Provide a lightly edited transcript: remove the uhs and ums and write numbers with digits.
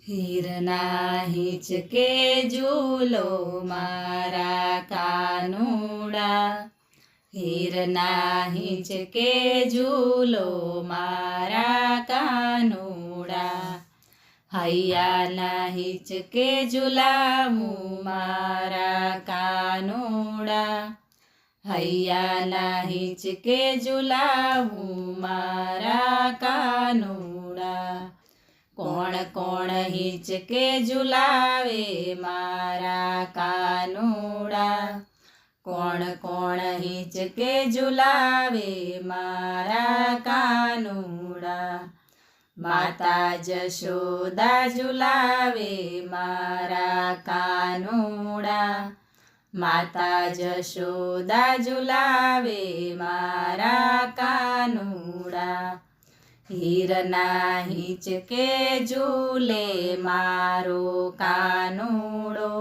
હીરના હિંચકે ઝૂલો મારા કાનુડા, હીરના હિંચકે ઝૂલો મારા કાનુડા, હૈયાના હિંચકે ઝૂલાવું મારા કાનુડા, હૈયાના હિંચકે ઝૂલાવું મારા કાનુડા, કોણ કોણ હિંચકે ઝૂલાવે મારા કાનુડા, કોણ કોણ હિંચકે ઝૂલાવે મારા કાનુડા, માતા જશોદા ઝૂલાવે મારા કાનુડા, માતા જશોદા ઝૂલાવે મારા કાનુડા, હીરના હિંચકે ઝૂલે મારો કાનુડો,